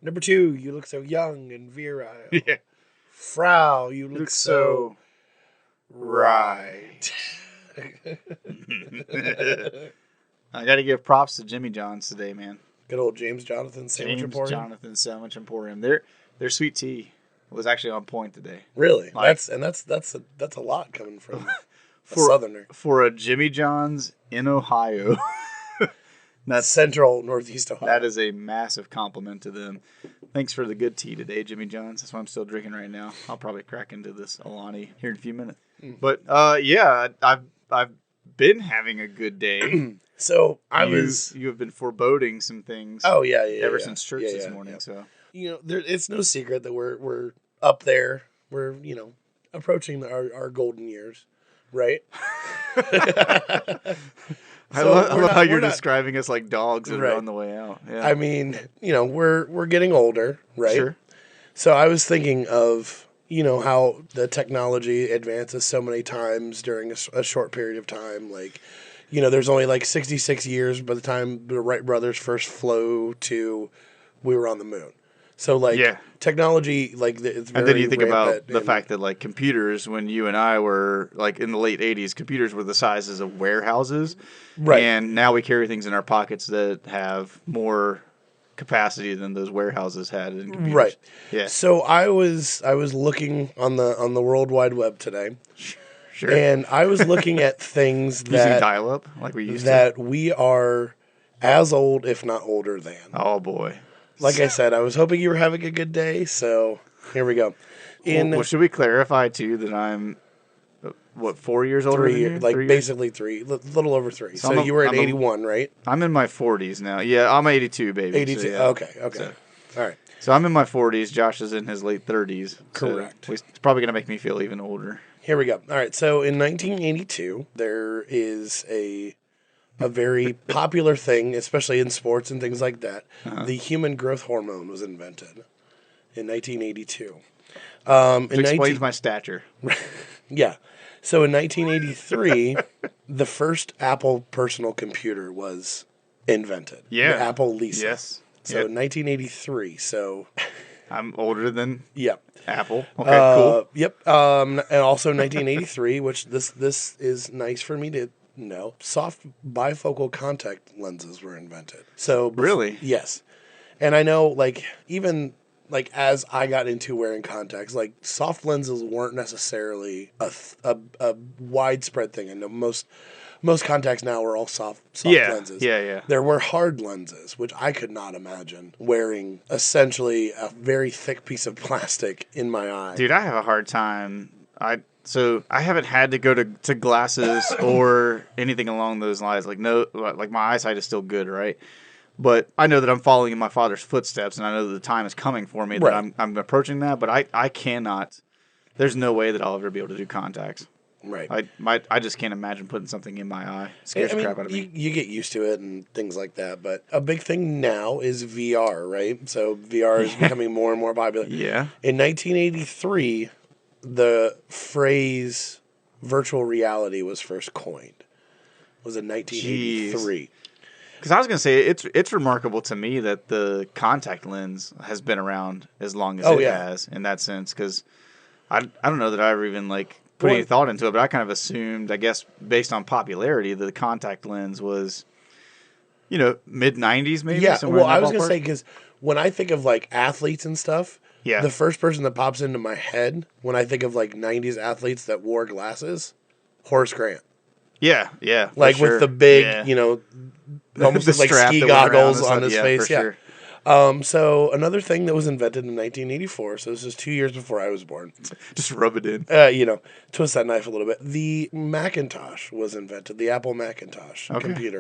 Number 2, you look so young and virile. Yeah. Frau, you look so right. I got to give props to Jimmy John's today, man. Good old James Jonathan Sandwich James Emporium. Jonathan Sandwich Emporium. Their sweet tea was actually on point today. Really? Like, that's a lot coming from a for southerner. For a Jimmy John's in Ohio. That's central Northeast Ohio. That is a massive compliment to them. Thanks for the good tea today, Jimmy John's. That's what I'm still drinking right now. I'll probably crack into this Alani here in a few minutes. But yeah, I've been having a good day. So you have been foreboding some things. Oh yeah, ever since church this morning. Yeah. So it's no secret that we're up there. We're approaching our golden years, right? I love how you're describing us like dogs that are on the way out. Yeah. I mean, we're getting older, right? Sure. So I was thinking of how the technology advances so many times during a short period of time. Like, there's only like 66 years by the time the Wright brothers first flew to we were on the moon. So technology, like it's very. And then you think about the and fact that like computers, when you and I were like in the late 80s, computers were the sizes of warehouses. Right. And now we carry things in our pockets that have more capacity than those warehouses had in computers. Right. Yeah. So I was looking on the World Wide Web today. Sure. And I was looking at things using dial-up like we used that we are as old, if not older than. Oh boy. Like I said, I was hoping you were having a good day, so here we go. Well, should we clarify too that I'm 4 years older? 3 years, like 3 years? Basically 3, little over 3. So you were at 81, right? I'm in my 40s now. Yeah, I'm 82, baby. 82. So, yeah. Okay. So, all right. So I'm in my 40s. Josh is in his late 30s. Correct. So it's probably going to make me feel even older. Here we go. All right. So in 1982, there is a very popular thing, especially in sports and things like that. Uh-huh. The human growth hormone was invented in 1982. Which explains my stature. Yeah. So in 1983, the first Apple personal computer was invented. Yeah. The Apple Lisa. Yes. So in 1983. So I'm older than Apple. Okay, cool. Yep. And also 1983, which this is nice for me to know. Soft bifocal contact lenses were invented. So really? Yes. And I know, like, even like as I got into wearing contacts, like soft lenses weren't necessarily a widespread thing. I know most contacts now are all soft lenses. Yeah. There were hard lenses, which I could not imagine wearing essentially a very thick piece of plastic in my eye. Dude, I have a hard time. So I haven't had to go to glasses or anything along those lines. Like my eyesight is still good, right? But I know that I'm following in my father's footsteps, and I know that the time is coming for me that I'm approaching that. But I cannot. There's no way that I'll ever be able to do contacts. Right. I just can't imagine putting something in my eye. It scares the crap out of me. You get used to it and things like that. But a big thing now is VR, right? So VR is becoming more and more popular. Yeah. In 1983, the phrase virtual reality was first coined. It was in 1983. Because I was going to say, it's remarkable to me that the contact lens has been around as long as it has in that sense. Because I don't know that I ever even put any thought into it, but I kind of assumed, I guess, based on popularity, that the contact lens was, mid-90s maybe? Yeah, well, I was going to say, because when I think of, athletes and stuff, yeah, the first person that pops into my head when I think of, 90s athletes that wore glasses, Horace Grant. Yeah. With the big, almost like ski goggles on his face. Yeah. Sure. So another thing that was invented in 1984, so this is 2 years before I was born. Just rub it in. Twist that knife a little bit. The Macintosh was invented. The Apple Macintosh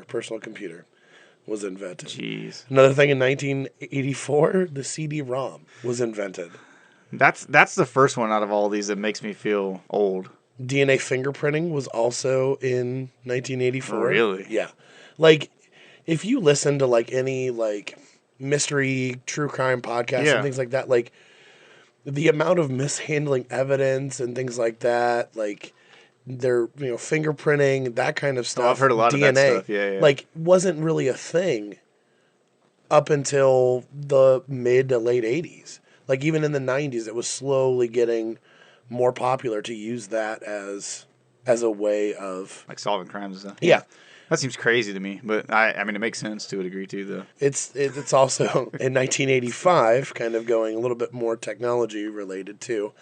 personal computer, was invented. Jeez. Another thing in 1984, the CD-ROM was invented. That's the first one out of all these that makes me feel old. DNA fingerprinting was also in 1984. Really? Yeah. If you listen to any mystery true crime podcasts and things like that, the amount of mishandling evidence and things like that, their fingerprinting, that kind of stuff. I've heard a lot DNA, of that stuff. Yeah. wasn't really a thing up until the mid to late 80s. Like even in the 90s, it was slowly getting more popular to use that as a way of Like solving crimes and stuff. Yeah. That seems crazy to me, but I mean, it makes sense to a degree too, though. It's also in 1985, kind of going a little bit more technology related too.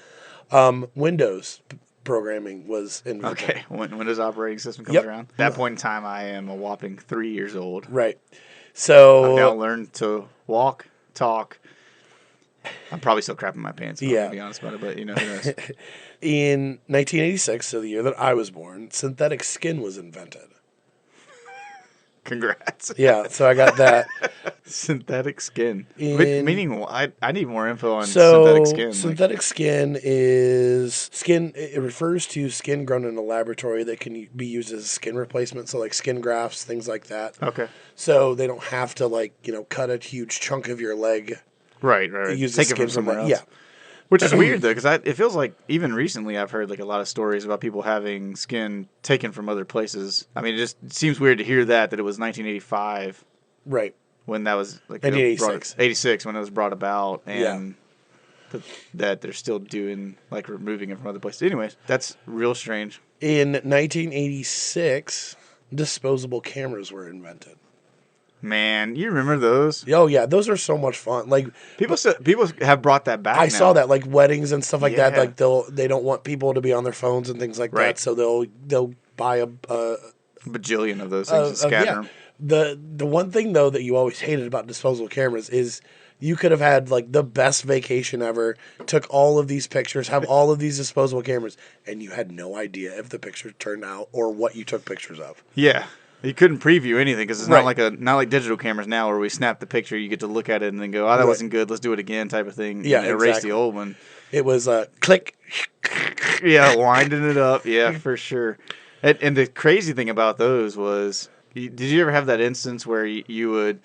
Windows programming was invented. Okay, when Windows operating system comes Yep. around. At that point in time, I am a whopping 3 years old. Right. I've now So learned to walk, talk. I'm probably still crapping my pants, if I'm Yeah. going to be honest about it, but who knows. in 1986, so the year that I was born, synthetic skin was invented. Congrats. Yeah, so I got that. Synthetic skin. In- Meaning, I need more info on So synthetic skin. synthetic skin is skin. It refers to skin grown in a laboratory that can be used as a skin replacement. So like skin grafts, things like that. Okay. So they don't have to cut a huge chunk of your leg. Right. Use the Take it skin from somewhere that. else. Yeah. Which is weird, though, because it feels like even recently I've heard like a lot of stories about people having skin taken from other places. I mean, it just seems weird to hear that it was 1985 Right. when that was like 1986. 86 when it was brought about, and that they're still doing like removing it from other places. Anyways, that's real strange. In 1986, disposable cameras were invented. Man, you remember those? Oh yeah, those are so much fun. Like People have brought that back. I saw that, like weddings and stuff like that. Yeah. Like they don't want people to be on their phones and things like Right. that, so they'll buy a bajillion of those things and scatter them. The one thing though that you always hated about disposable cameras is you could have had like the best vacation ever, took all of these pictures, have all of these disposable cameras, and you had no idea if the picture turned out or what you took pictures of. Yeah. You couldn't preview anything because it's Right. not like digital cameras now where we snap the picture, you get to look at it and then go, oh, that Right. wasn't good, let's do it again type of thing. Yeah, and erase exactly. the old one. It was click. Yeah, winding it up. Yeah, for sure. And the crazy thing about those was, did you ever have that instance where you would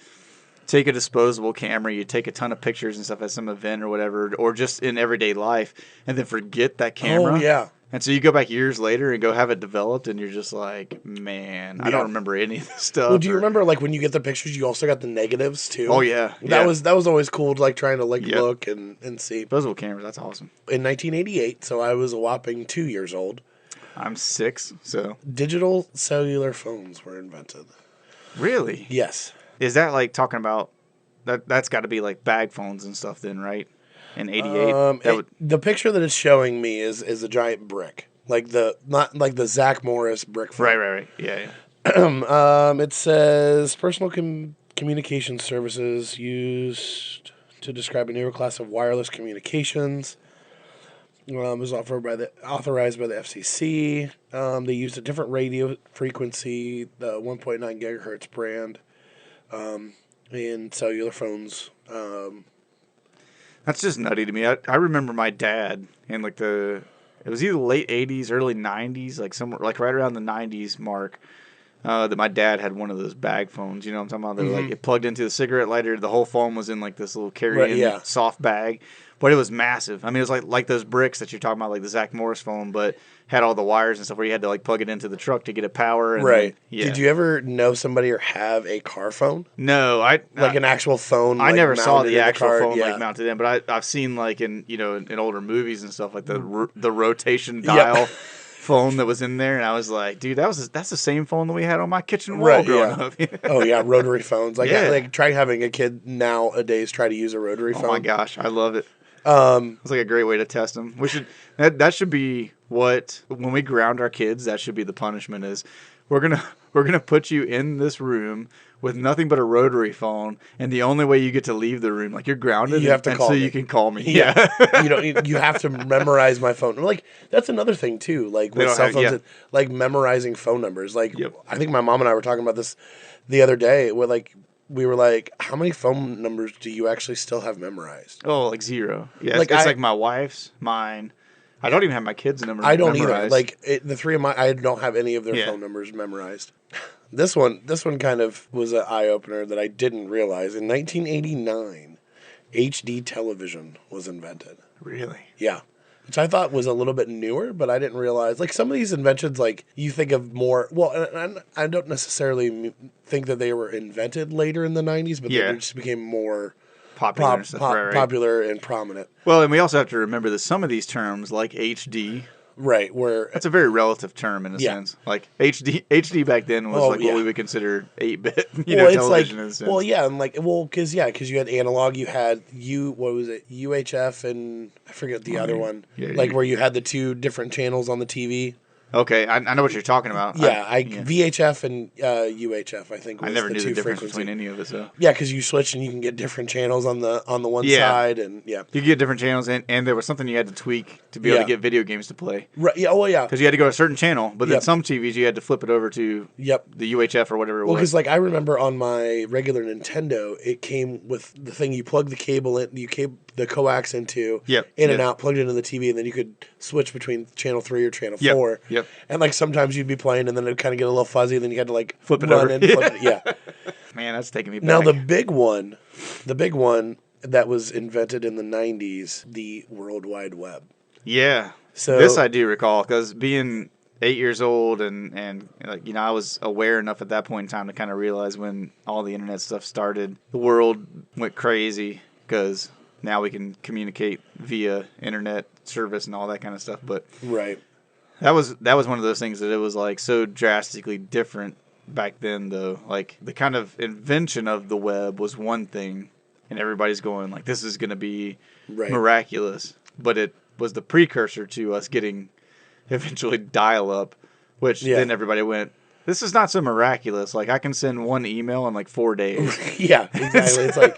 take a disposable camera, you take a ton of pictures and stuff at some event or whatever, or just in everyday life, and then forget that camera? Oh yeah. And so you go back years later and go have it developed, and you're just like, man, I Yeah. don't remember any of this stuff. Well, do you remember like when you get the pictures, you also got the negatives too? Oh, yeah. That was always cool, like trying to Yep. look and see. Disposable cameras, that's awesome. In 1988, so I was a whopping 2 years old. I'm 6, so. Digital cellular phones were invented. Really? Yes. Is that like talking about, that's got to be like bag phones and stuff then, right? In 88? The picture that it's showing me is a giant brick, not like the Zach Morris brick phone. Right. Yeah. It says personal communication services used to describe a newer class of wireless communications. It was authorized by the FCC. They used a different radio frequency, the 1.9 gigahertz brand, in cellular phones. That's just nutty to me. I remember my dad in like it was either late 80s, early 90s, like somewhere, like right around the 90s mark, that my dad had one of those bag phones. You know what I'm talking about? They were like, it plugged into the cigarette lighter. The whole phone was in like this little carry-in soft bag. But it was massive. I mean, it was like those bricks that you're talking about, like the Zach Morris phone, but had all the wires and stuff where you had to like plug it into the truck to get it power. And Right. Then, yeah. Did you ever know somebody or have a car phone? No, An actual phone? I never saw mounted the in actual car? phone Yeah. like mounted in, but I've seen like in older movies and stuff like the rotation dial phone that was in there, and I was like, dude, that's the same phone that we had on my kitchen wall growing up. Oh yeah, rotary phones. Yeah. Like try having a kid nowadays try to use a rotary phone. Oh my gosh, I love it. It's like a great way to test them. We should that should be when we ground our kids. That should be the punishment. Is we're gonna put you in this room with nothing but a rotary phone, and the only way you get to leave the room, like you're grounded, You have to call me. you can call me. Yeah. you have to memorize my phone. Like that's another thing too. Like with cell phones, like memorizing phone numbers. Like I think my mom and I were talking about this the other day. Where we were like, how many phone numbers do you actually still have memorized? Oh, like 0. Yeah, Like it's like my wife's, mine. I don't even have my kids' numbers. I don't memorized. either. Like the three of I don't have any of their phone numbers memorized. This one kind of was an eye opener that I didn't realize. In 1989, HD television was invented. Really? Yeah. which I thought was a little bit newer, but I didn't realize. Like, some of these inventions, like, you think of more. Well, and I don't necessarily think that they were invented later in the 90s, but Yeah. they just became more Popular and stuff, right. popular and prominent. Well, and we also have to remember that some of these terms, like HD, Right, where that's a very relative term in a sense. Like HD back then was what we would consider 8-bit, television in a sense. Well, yeah, and because you had analog, you had what was it, UHF, and I forget the other one, where you had the two different channels on the TV. Okay, I know what you're talking about. Yeah, VHF and UHF, I think. Was I never knew the difference frequency. between any of it. So yeah, because you switch and you can get different channels on the one side, and you could get different channels, and there was something you had to tweak to be able to get video games to play. Right? Yeah. Oh yeah. Because you had to go to a certain channel, but then some TVs you had to flip it over to the UHF or whatever it was. Well, because I remember on my regular Nintendo, it came with the thing you plug the cable in, the coax into, in and out, plugged into the TV, and then you could switch between channel 3 or channel 4. Yep. And like sometimes you'd be playing, and then it'd kind of get a little fuzzy, and then you had to like flip it run over. And flip it. Yeah. Man, that's taking me back. Now the big one that was invented in the 90s, the World Wide Web. Yeah. So this I do recall because being 8 years old and I was aware enough at that point in time to kind of realize when all the internet stuff started, the world went crazy because now we can communicate via internet service and all that kind of stuff. But right. That was one of those things that it was like so drastically different back then, though. Like the kind of invention of the web was one thing, and everybody's going like, "This is going to be miraculous," but it was the precursor to us getting eventually dial-up, which then everybody went, "This is not so miraculous. Like I can send one email in like 4 days." Yeah, exactly.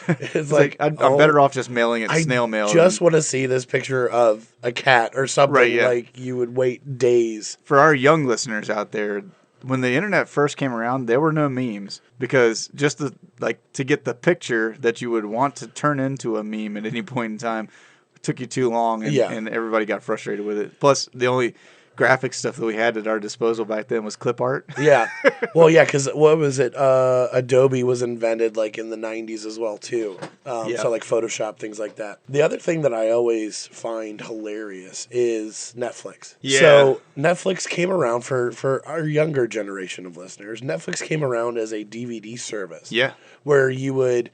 It's like I'm better off just mailing it snail mail. I just want to see this picture of a cat or something. Right, yeah. Like you would wait days. For our young listeners out there, when the internet first came around, there were no memes because just to get the picture that you would want to turn into a meme at any point in time took you too long, and everybody got frustrated with it. Plus, the only graphic stuff that we had at our disposal back then was clip art. Yeah. Well, yeah, because what was it? Adobe was invented like in the 90s as well, too. So like Photoshop, things like that. The other thing that I always find hilarious is Netflix. Yeah. So Netflix came around for our younger generation of listeners. Netflix came around as a DVD service. Yeah. Where you would...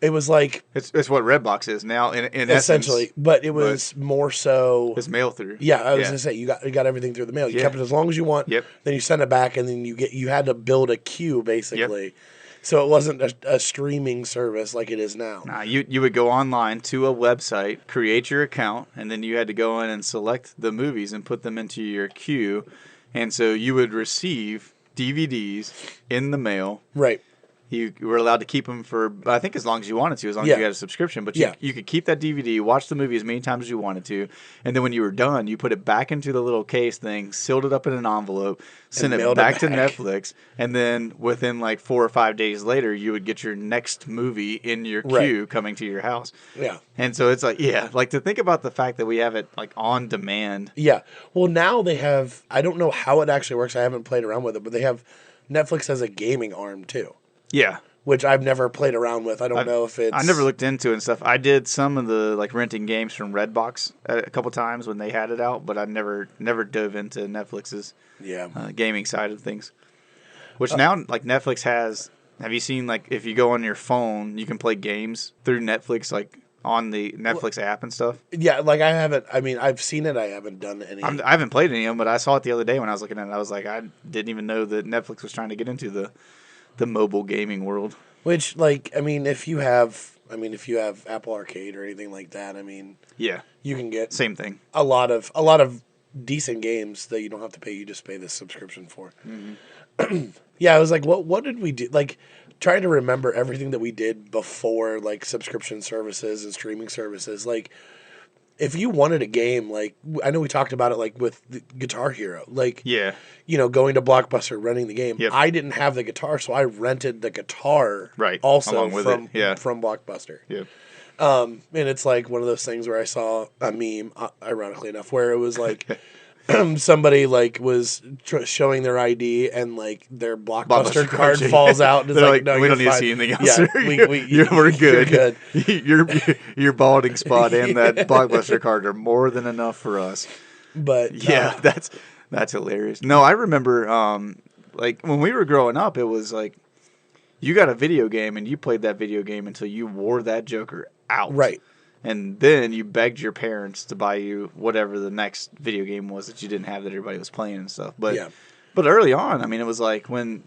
It was like... It's what Redbox is now, in essentially, essence. But it was more so... It's mail through. Yeah, I was going to say, you got everything through the mail. You kept it as long as you want. Yep. Then you send it back, and then you had to build a queue, basically. Yep. So it wasn't a streaming service like it is now. Nah, you would go online to a website, create your account, and then you had to go in and select the movies and put them into your queue. And so you would receive DVDs in the mail. Right. You were allowed to keep them for, I think, as long as you wanted to, as long as you had a subscription. But you could keep that DVD, watch the movie as many times as you wanted to, and then when you were done, you put it back into the little case thing, sealed it up in an envelope, sent it back to Netflix, and then within like 4 or 5 days later, you would get your next movie in your queue coming to your house. Yeah. And so it's like, to think about the fact that we have it like on demand. Yeah. Well, now they have, I don't know how it actually works. I haven't played around with it, but they have Netflix as a gaming arm too. Yeah. Which I've never played around with. I don't know if it's... I never looked into it and stuff. I did some of the like renting games from Redbox a couple times when they had it out, but I never dove into Netflix's gaming side of things. Which now like Netflix has... Have you seen like if you go on your phone, you can play games through Netflix like on the Netflix app and stuff? Yeah, like I haven't... I mean, I've seen it. I haven't done any... I haven't played any of them, but I saw it the other day when I was looking at it. I was like, I didn't even know that Netflix was trying to get into the mobile gaming world. Which, like, I mean, if you have Apple Arcade or anything like that, I mean, you can get same thing. A lot of decent games that you don't have to pay. You just pay this subscription for. Mm-hmm. Yeah, I was like, what did we do? Like, trying to remember everything that we did before, like subscription services and streaming services. Like, if you wanted a game, like I know we talked about it, like with the Guitar Hero, like going to Blockbuster, renting the game. Yep. I didn't have the guitar, so I rented the guitar, also from Blockbuster. Yeah. And it's like one of those things where I saw a meme, ironically enough, where it was like somebody like was showing their ID and like their Blockbuster card card, falls out. And it's They're like, no, we you're don't need to fine. see anything else. Yeah, we're good. You're good. your balding spot and that Blockbuster card are more than enough for us. But Yeah, that's hilarious. No, I remember like when we were growing up, it was like you got a video game and you played that video game until you wore that Joker out. right. And then you begged your parents to buy you whatever the next video game was that you didn't have that everybody was playing and stuff. But Yeah. but early on, I mean, it was like when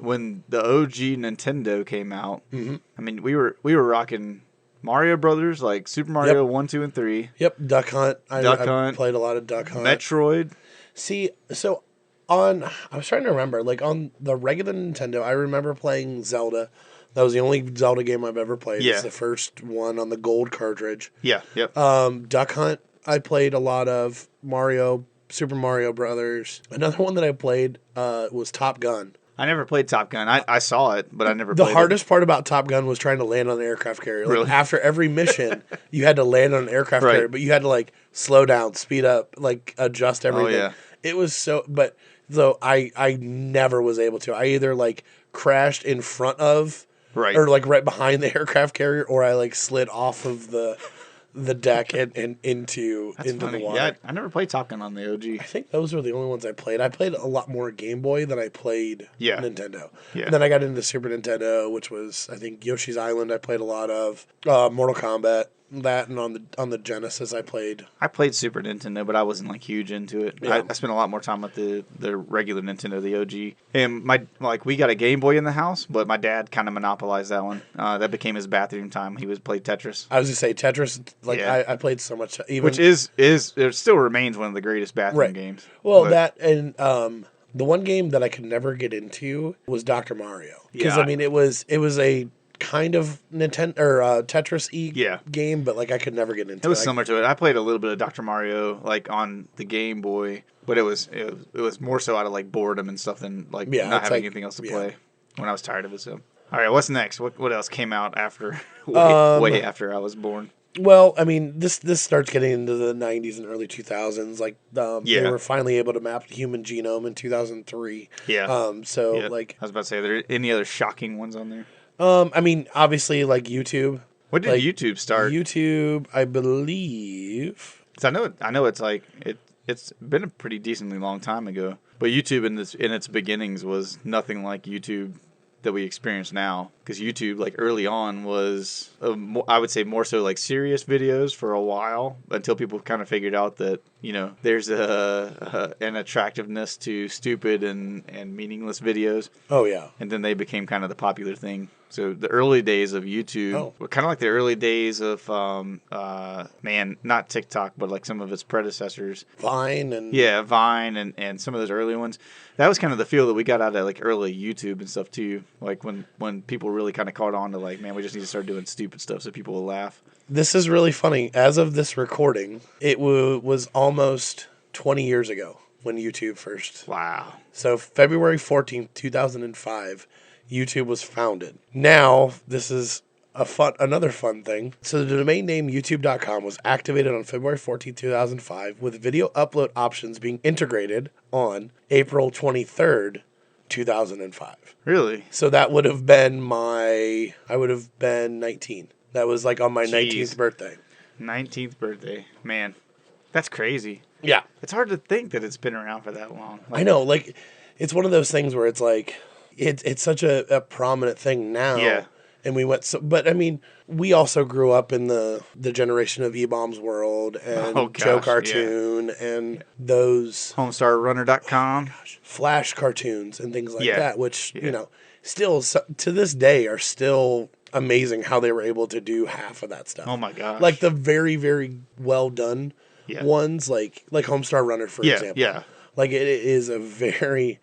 the OG Nintendo came out. Mm-hmm. I mean, we were rocking Mario Brothers, like Super Mario 1, 2, and 3. Yep. Duck Hunt. Duck I Hunt. played a lot of Duck Hunt. Metroid. See, so I was trying to remember, like on the regular Nintendo, I remember playing Zelda. That was the only Zelda game I've ever played. Yeah. It's the first one on the gold cartridge. Yeah. Yep. Duck Hunt, I played a lot of Mario, Super Mario Brothers. Another one that I played was Top Gun. I never played Top Gun. I saw it, but I never The played hardest part about Top Gun was trying to land on an aircraft carrier. Like, Really? after every mission, you had to land on an aircraft Right. carrier, but you had to like slow down, speed up, like adjust everything. yeah. It was so, but though I never was able to. I either like crashed in front of, Right. or like right behind the aircraft carrier, or I like slid off of the deck and into That's the funny. water. Yeah, I never played Top Gun on the OG. I think those were the only ones I played. I played a lot more Game Boy than I played Yeah. Nintendo. Yeah. And then I got into Super Nintendo, which was, I think, Yoshi's Island I played a lot of. Mortal Kombat, that, and on the Genesis I played. I played Super Nintendo, but I wasn't like huge into it. Yeah. I spent a lot more time with the regular Nintendo, the OG. And we got a Game Boy in the house, but my dad kind of monopolized that one. That became his bathroom time. He would play Tetris, I was going to say Tetris, like, Yeah. I played so much. Even, which is it still remains one of the greatest bathroom Right. games. Well, But- that, and the one game that I could never get into was Dr. Mario. Because, Yeah. I mean, it was a kind of Nintendo or Tetris-y Yeah. game, but like I could never get into it. It was similar to it. I played a little bit of Dr. Mario like on the Game Boy, but it was more so out of like boredom and stuff than like Yeah, not it's having like- anything else to yeah. play when I was tired of it. So, all right, what's next? What else came out after way after I was born? Well, I mean, this starts getting into the 90s and early 2000s. Like, they Yeah. were finally able to map the human genome in 2003. Yeah. So, Yeah. like, I was about to say, are there any other shocking ones on there? I mean, obviously, like YouTube. When did Like, YouTube start? YouTube, I believe. 'Cause I know it's like it's been a pretty decently long time ago. But YouTube in its beginnings was nothing like YouTube that we experience now. Because YouTube, like early on, was I would say more so like serious videos for a while until people kind of figured out that there's an attractiveness to stupid and meaningless videos. Oh, yeah. And then they became kind of the popular thing. So the early days of YouTube were kind of like the early days of, not TikTok, but like some of its predecessors. Vine and. Yeah, Vine and some of those early ones. That was kind of the feel that we got out of like early YouTube and stuff too. Like when people really kind of caught on to like, man, we just need to start doing stupid stuff so people will laugh. This is really funny. As of this recording, it was almost 20 years ago when YouTube first. Wow. So February 14th, 2005, YouTube was founded. Now, this is another fun thing. So the domain name youtube.com was activated on February 14th, 2005, with video upload options being integrated on April 23rd, 2005. Really? So that would have been I would have been 19. That was like on my 19th birthday. 19th birthday. Man, that's crazy. Yeah. It's hard to think that it's been around for that long. Like, I know, like, it's one of those things where it's like, it's such a prominent thing now. Yeah. And we went but I mean, we also grew up in the generation of E-Bombs World and Oh, gosh, Joe Cartoon and those HomestarRunner.com. Flash cartoons and things like Yeah. that, which, Yeah. still, to this day, are still amazing how they were able to do half of that stuff. Oh my gosh. Like the very, very well done ones, like Homestar Runner, for example. Yeah. Like it is a very,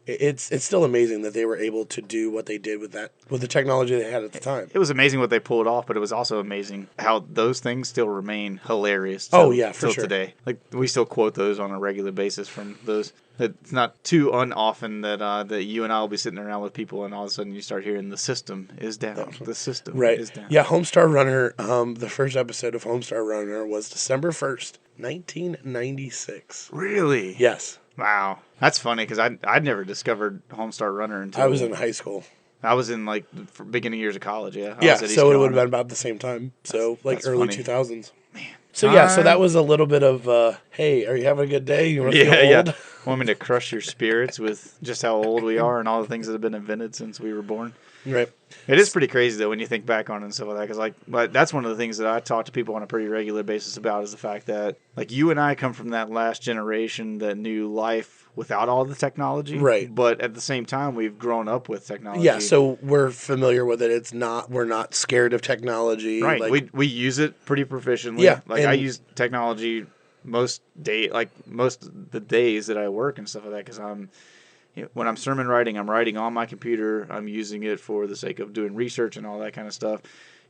it's still amazing that they were able to do what they did with the technology they had at the time. It was amazing what they pulled off, but it was also amazing how those things still remain hilarious. Oh, yeah, for till sure. Today, like we still quote those on a regular basis from those. It's not too unoften that you and I will be sitting around with people, and all of a sudden you start hearing the system is down. The system is down. Yeah, Homestar Runner. The first episode of Homestar Runner was December 1st, 1996. Really? Yes. Wow. That's funny because I'd never discovered Homestar Runner until I was in high school. I was in like the beginning years of college. Yeah. I Yeah, was at East so it would have Carolina. been about the same time. So like that's early funny. 2000s. Man. So yeah, so that was a little bit of, hey, are you having a good day? You want to feel old? Want me to crush your spirits with just how old we are and all the things that have been invented since we were born? Right. It is pretty crazy though when you think back on it and stuff like that. Because but that's one of the things that I talk to people on a pretty regular basis about is the fact that like you and I come from that last generation that knew life without all the technology. Right. But at the same time, we've grown up with technology. Yeah, so we're familiar with it. We're not scared of technology. Right. Like, We use it pretty proficiently. Yeah, Like I use technology most of the days that I work and stuff like that because when I'm sermon writing, I'm writing on my computer. I'm using it for the sake of doing research and all that kind of stuff.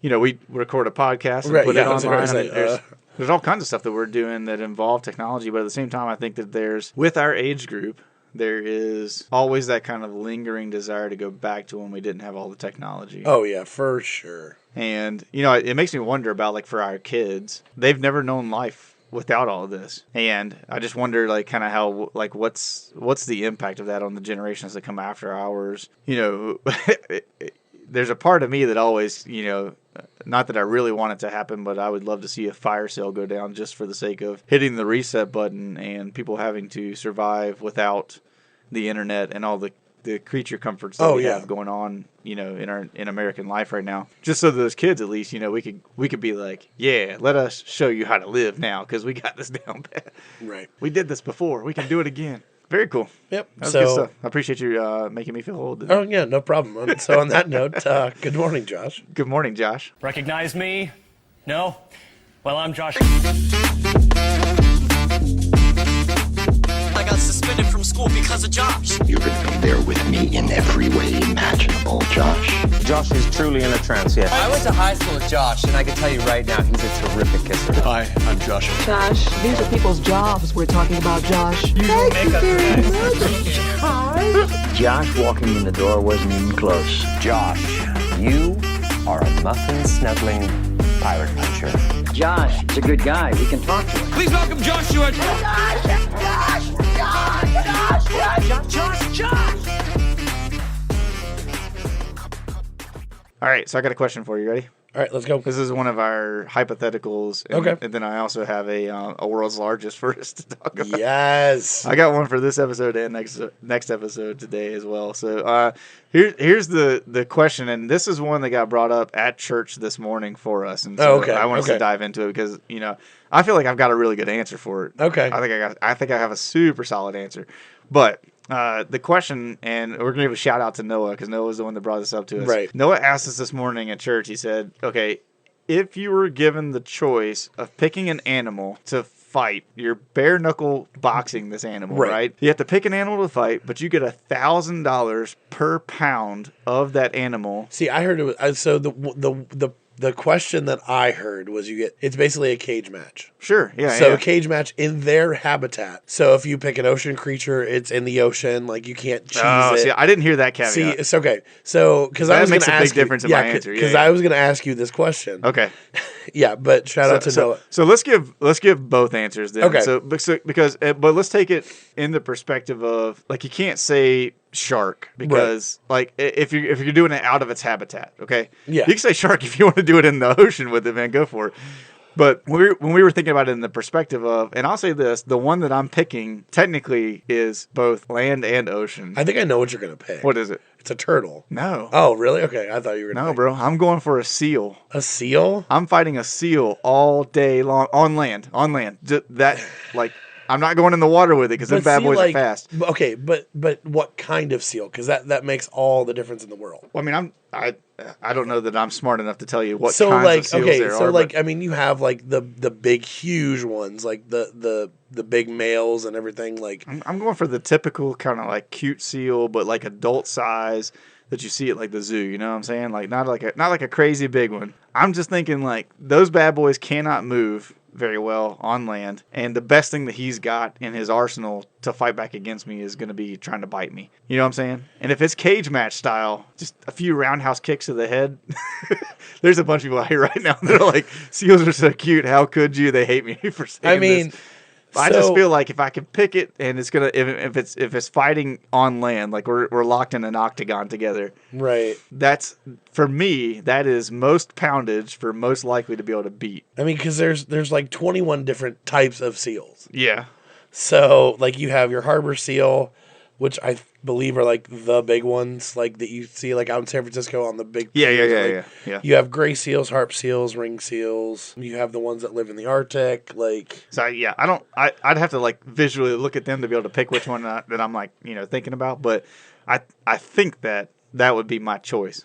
We record a podcast and put it online. I mean, there's all kinds of stuff that we're doing that involve technology, but at the same time, I think that with our age group, there is always that kind of lingering desire to go back to when we didn't have all the technology. Oh, yeah, for sure. And, it makes me wonder about, like, for our kids, they've never known life without all of this. And I just wonder, like, kind of how, like, what's the impact of that on the generations that come after ours? There's a part of me that always, not that I really want it to happen, but I would love to see a fire sale go down just for the sake of hitting the reset button and people having to survive without the internet and all the creature comforts that we have going on, in American life right now. Just so those kids, at least, we could be like, yeah, let us show you how to live now because we got this down pat. Right. We did this before. We can do it again. Very cool. Yep. That was good stuff. I appreciate you making me feel old. Oh, yeah, no problem. So on that note, good morning, Josh. Good morning, Josh. Recognize me? No? Well, I'm Josh. I got suspended from school because of Josh. You're going to be there with me in every way imaginable, Josh. Josh is truly in a trance, yes. I went to high school with Josh, and I can tell you right now, he's a terrific kisser. Hi, I'm Josh. Josh, these are people's jobs we're talking about, Josh. Thank you very much. Hi. Josh walking in the door wasn't even close. Josh, you are a muffin-snuggling pirate puncher. Josh is a good guy. We can talk to him. Please welcome Joshua. Josh. All right, so I got a question for you. Ready? All right, let's go. This is one of our hypotheticals. And, Okay. And then I also have a world's largest for us to talk about. Yes. I got one for this episode and next episode today as well. So here's the question, and this is one that got brought up at church this morning for us. And so I want us to dive into it because I feel like I've got a really good answer for it. Okay. I think I have a super solid answer, but. The question, and we're going to give a shout out to Noah because Noah was the one that brought this up to us. Right. Noah asked us this morning at church. He said, okay, if you were given the choice of picking an animal to fight, you're bare knuckle boxing this animal, right? You have to pick an animal to fight, but you get $1,000 per pound of that animal. See, I heard it was, so the question that I heard was it's basically a cage match. Sure, yeah. So a cage match in their habitat. So if you pick an ocean creature, it's in the ocean. Like you can't cheese it. See, I didn't hear that caveat. See, it's okay. So because I was going to ask a big difference in my answer. Because I was going to ask you this question. Okay. Yeah, but shout out to Noah. So let's give both answers then. Okay. So because but let's take it in the perspective of like you can't say shark because like if you're doing it out of its habitat, okay? Yeah. You can say shark if you want to do it in the ocean with it, man. Go for it. But when we were thinking about it in the perspective of, and I'll say this, the one that I'm picking technically is both land and ocean. I think I know what you're going to pick. What is it? It's a turtle. No. Oh, really? Okay, I thought you were going to No, bro. I'm going for a seal. A seal? I'm fighting a seal all day long on land. I'm not going in the water with it because them bad boys are fast. Okay, but what kind of seal? Because that makes all the difference in the world. Well, I mean, I don't know that I'm smart enough to tell you what kinds of seals there are. So like, I mean, you have like the big, huge ones, like the big males and everything. Like, I'm going for the typical kind of like cute seal, but like adult size that you see at like the zoo. You know what I'm saying? Like not like a crazy big one. I'm just thinking like those bad boys cannot move very well on land, and the best thing that he's got in his arsenal to fight back against me is going to be trying to bite me. You know what I'm saying? And if it's cage match style, just a few roundhouse kicks to the head. There's a bunch of people out here right now that are like, seals are so cute. How could you? They hate me for saying this. I just feel like if I can pick it, and it's gonna if it's fighting on land, like we're locked in an octagon together, right. that's for me. That is most poundage for most likely to be able to beat. I mean, because there's like 21 different types of seals. Yeah. So like you have your harbor seal, which I believe are like the big ones, like that you see like out in San Francisco on the big. Yeah. You have gray seals, harp seals, ring seals. You have the ones that live in the Arctic, like. So yeah, I'd have to like visually look at them to be able to pick which one that I'm like thinking about. But I think that would be my choice.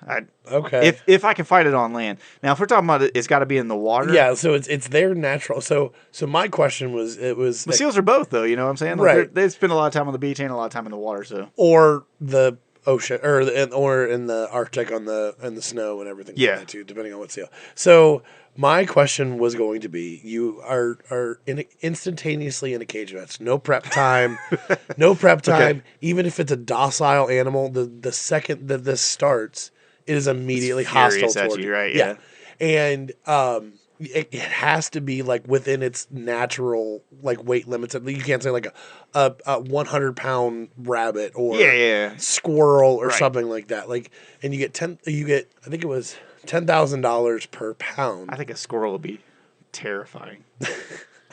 Okay. If I can fight it on land. Now, if we're talking about it's got to be in the water. Yeah, so it's their natural. So my question was, The seals are both though. You know what I'm saying? Like right. They spend a lot of time on the beach and a lot of time in the water. So or the ocean or in the Arctic in the snow and everything. Yeah. Like that too, depending on what seal. So my question was going to be: you are instantaneously in a cage match. No prep time. No prep time. Okay. Even if it's a docile animal, the second that this starts, it is immediately hostile toward you. Right? Yeah. And it has to be like within its natural like weight limits. You can't say like a 100-pound rabbit or squirrel or something like that. Like, and you get I think it was $10,000 per pound. I think a squirrel would be terrifying. I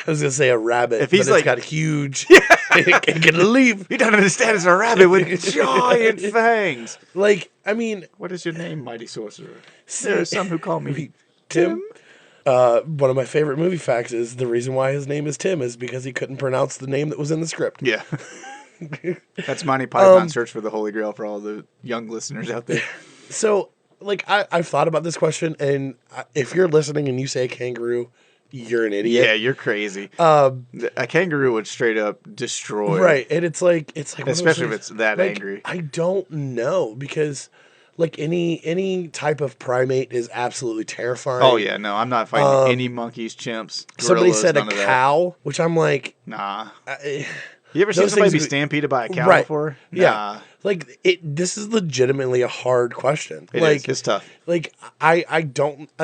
was gonna say a rabbit, if he's but like it's got huge, it can leave. You don't understand. It's a rabbit with giant fangs. Like, I mean, what is your name, mighty sorcerer? There are some who call me Tim. One of my favorite movie facts is the reason why his name is Tim is because he couldn't pronounce the name that was in the script. Yeah. That's Monty Python Search for the Holy Grail for all the young listeners out there. So, like, I've thought about this question, and if you're listening and you say kangaroo, you're an idiot. Yeah, you're crazy. A kangaroo would straight up destroy. Right, and it's like especially if it's that angry. I don't know because like any type of primate is absolutely terrifying. Oh yeah, no, I'm not fighting any monkeys, chimps, gorillas. Somebody said a cow, which I'm like, nah. You ever seen somebody be stampeded by a cow before? Nah. Yeah. Like this is legitimately a hard question. It's tough. Like I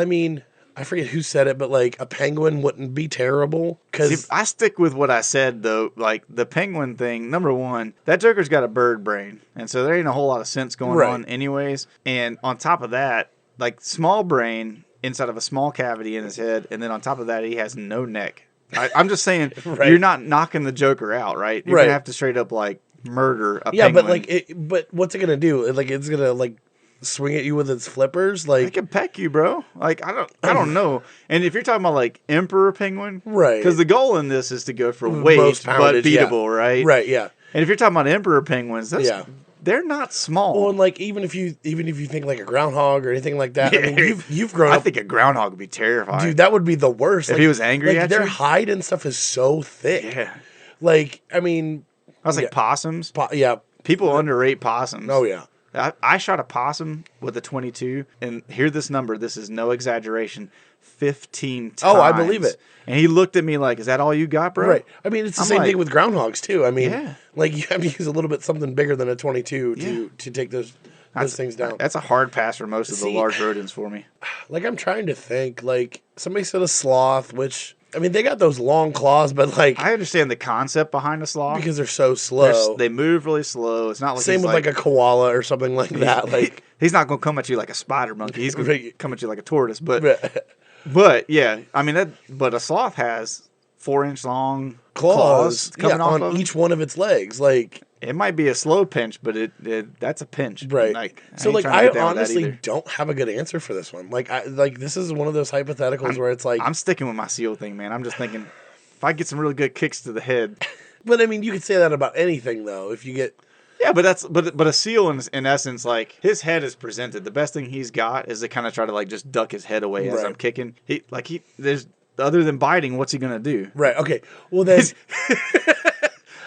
mean, I forget who said it, but like a penguin wouldn't be terrible because I stick with what I said though. Like the penguin thing, number one, that Joker's got a bird brain, and so there ain't a whole lot of sense going on, anyways. And on top of that, like small brain inside of a small cavity in his head, and then on top of that, he has no neck. I'm just saying, you're not knocking the Joker out, right? You're gonna have to straight up like murder a penguin. Yeah, but like, but what's it gonna do? Like, it's gonna like swing at you with its flippers, like it can peck you, bro. Like I don't know. And if you're talking about like emperor penguin, right? Because the goal in this is to go for weight but beatable, right? Right. Yeah. And if you're talking about emperor penguins, they're not small. Well, and like even if you think like a groundhog or anything like that, I mean, you've grown up. I think a groundhog would be terrifying, dude. That would be the worst. If he was angry at you. Their hide and stuff is so thick. Yeah. Like I mean, I was like possums. Yeah. People underrate possums. Oh yeah. I shot a possum with a 22, and hear this number. This is no exaggeration. 15 times. Oh, I believe it. And he looked at me like, "Is that all you got, bro?" Right. I mean, it's the same thing with groundhogs too. I mean, yeah. Like you have to use a little bit something bigger than a 22 to take those things down. That's a hard pass for most of the large rodents for me. Like I'm trying to think. Like somebody said a sloth, which I mean they got those long claws, but like I understand the concept behind a sloth because they're so slow. They move really slow. It's not like same with like a koala or something like that. Like he's not going to come at you like a spider monkey. He's going to come at you like a tortoise. But yeah, I mean But a sloth has 4-inch long claws coming off on of each one of its legs. Like it might be a slow pinch, but that's a pinch, right? Like so, like I honestly don't have a good answer for this one. Like this is one of those hypotheticals where it's like I'm sticking with my seal thing, man. I'm just thinking if I get some really good kicks to the head. But I mean, you could say that about anything though. If you get but a seal in essence, like his head is presented. The best thing he's got is to kind of try to like just duck his head away as I'm kicking. There's other than biting, what's he gonna do? Right. Okay. Well then.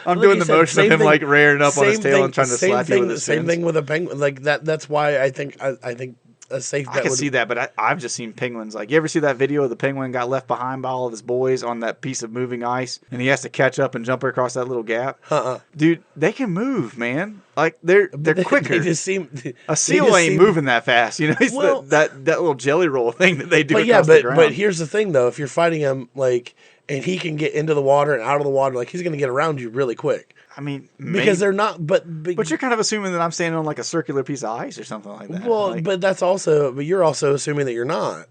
I'm doing the motion of him like rearing up on his tail and trying to slap you with his fins. Same thing with a penguin. Like that. That's why I think a safe bet. I can see that, but I've just seen penguins. Like you ever see that video of the penguin got left behind by all of his boys on that piece of moving ice, and he has to catch up and jump across that little gap? Uh-uh. Dude, they can move, man. like they're quicker. They just seem A seal ain't moving that fast, you know. He's Well- that little jelly roll thing that they do But across the ground. but here's the thing though: if you're fighting him, like, and he can get into the water and out of the water, like he's gonna get around you really quick. I mean, Because they're not, but you're kind of assuming that I'm standing on like a circular piece of ice or something like that. well, Like, but you're also assuming that you're not.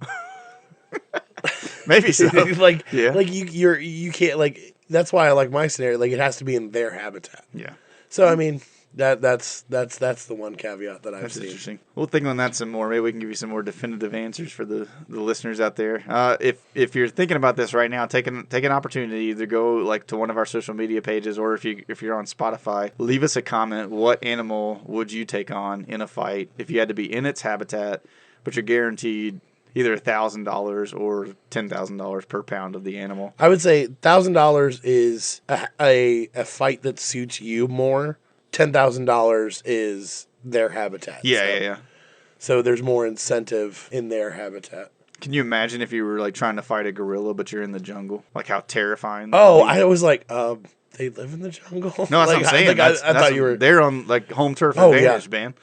maybe so. like, Yeah. like you can't like. That's why I like my scenario. Like, it has to be in their habitat. Yeah. So I mean, that's the one caveat that I've That's seen. interesting. We'll think on that some more. Maybe we can give you some more definitive answers for the listeners out there. If you're thinking about this right now, take an opportunity to either go like to one of our social media pages, or if you're on Spotify, leave us a comment. What animal would you take on in a fight if you had to be in its habitat, but you're guaranteed either $1,000 or $10,000 per pound of the animal? I would say $1,000 is a fight that suits you more. $10,000 is their habitat. Yeah. So there's more incentive in their habitat. Can you imagine if you were like trying to fight a gorilla, but you're in the jungle? Like how terrifying. Oh, that would be? I was like, they live in the jungle. No, that's like, what I'm saying. I thought you were. They're on like home turf Oh, advantage, yeah. man.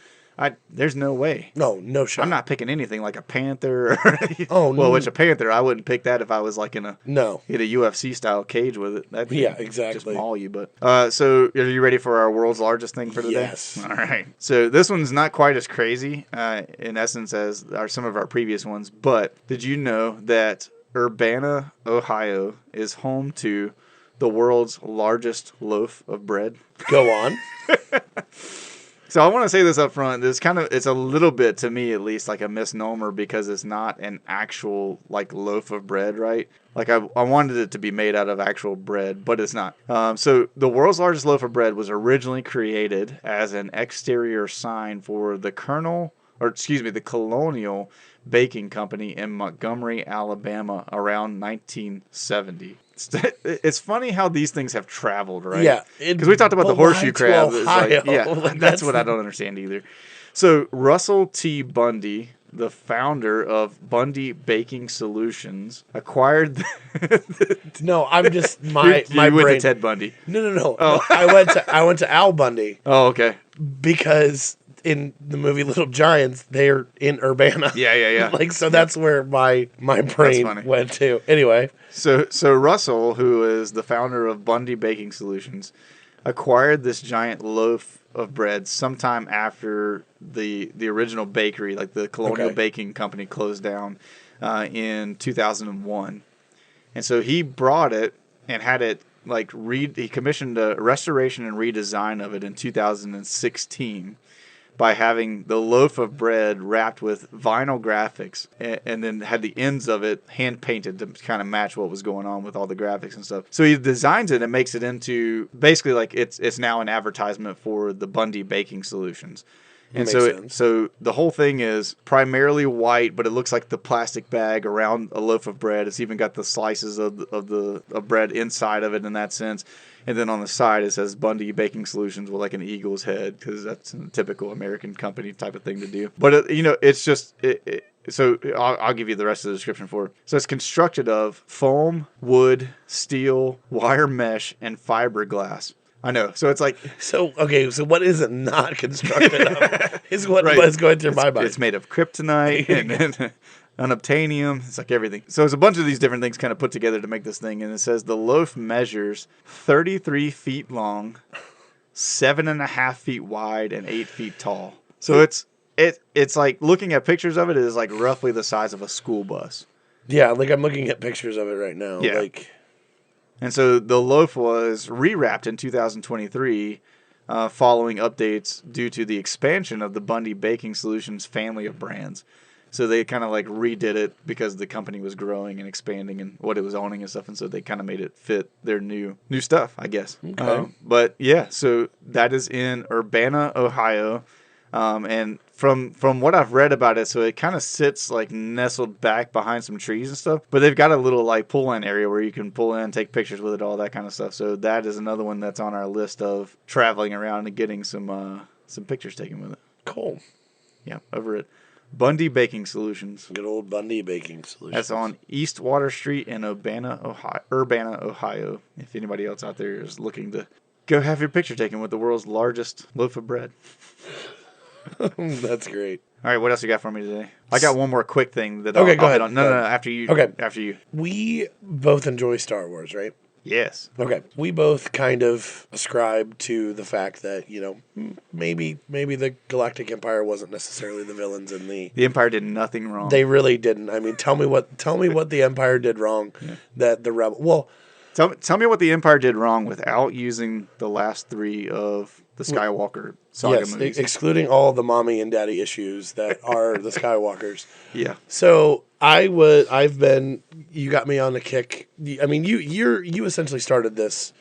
There's no way. No shot. I'm not picking anything like a panther. Oh, well, no. which a panther, I wouldn't pick that if I was like in a No. UFC style cage with it. That'd Yeah, just exactly. maul you. But so, are you ready for our world's largest thing for the Yes. day? All right. So this one's not quite as crazy, in essence, as are some of our previous ones. But did you know that Urbana, Ohio, is home to the world's largest loaf of bread? Go on. So I want to say this up front. It's a little bit, to me at least, like a misnomer because it's not an actual like loaf of bread, right? Like I wanted it to be made out of actual bread, but it's not. So the world's largest loaf of bread was originally created as an exterior sign for the Colonial Baking Company in Montgomery, Alabama, around 1970. It's funny how these things have traveled, right? Yeah, because we talked about the but why horseshoe to crab. It's like, Ohio? yeah, Like, that's what I don't understand either. So Russell T. Bundy, the founder of Bundy Baking Solutions, acquired. No, I'm just my you went brain. to Ted Bundy. No. Oh. I went to Al Bundy Oh, okay. because in the movie Little Giants, they're in Urbana. Yeah. Like, so that's where my funny. brain went to. Anyway, So Russell, who is the founder of Bundy Baking Solutions, acquired this giant loaf of bread sometime after the original bakery, like the Colonial Baking Company, closed down in 2001. And so he brought it and had it like he commissioned a restoration and redesign of it in 2016 by having the loaf of bread wrapped with vinyl graphics and then had the ends of it hand painted to kind of match what was going on with all the graphics and stuff. So he designs it and makes it into basically like it's now an advertisement for the Bundy Baking Solutions. And so the whole thing is primarily white, but it looks like the plastic bag around a loaf of bread. It's even got the slices of bread inside of it in that sense. And then on the side it says Bundy Baking Solutions with like an eagle's head because that's a typical American company type of thing to do. But it's just so I'll give you the rest of the description for it. So it's constructed of foam, wood, steel, wire mesh, and fiberglass. I know. So it's like so what is it not constructed of? Is what Right. is going through my mind. It's made of kryptonite and unobtainium. It's like everything. So it's a bunch of these different things kind of put together to make this thing. And it says the loaf measures 33 feet long, 7.5 feet wide, and 8 feet tall. So it's like looking at pictures of it is like roughly the size of a school bus. Yeah, like I'm looking at pictures of it right now. Yeah. Like, and so the loaf was rewrapped in 2023 following updates due to the expansion of the Bundy Baking Solutions family of brands. So they kind of like redid it because the company was growing and expanding and what it was owning and stuff. And so they kind of made it fit their new stuff, I guess. Okay. But yeah, so that is in Urbana, Ohio. And from what I've read about it, so it kind of sits like nestled back behind some trees and stuff. But they've got a little like pull-in area where you can pull in, take pictures with it, all that kind of stuff. So that is another one that's on our list of traveling around and getting some pictures taken with it. cool. Yeah, over at Bundy Baking Solutions. Good old Bundy Baking Solutions. That's on East Water Street in Urbana, Ohio. If anybody else out there is looking to Go have your picture taken with the world's largest loaf of bread. That's great. All right, what else you got for me today? I got one more quick thing that Okay, I'll go ahead. hit on. No, Go no, ahead. after you. Okay. After you. We both enjoy Star Wars, right? Yes. Okay. We both kind of ascribe to the fact that, maybe the Galactic Empire wasn't necessarily the villains in the Empire did nothing wrong. They really didn't. I mean, tell me what the Empire did wrong that the rebel. Well, Tell me what the Empire did wrong without using the last 3 of the Skywalker saga movies. Excluding all the mommy and daddy issues that are the Skywalkers. Yeah. So you got me on a kick. I mean, you essentially started this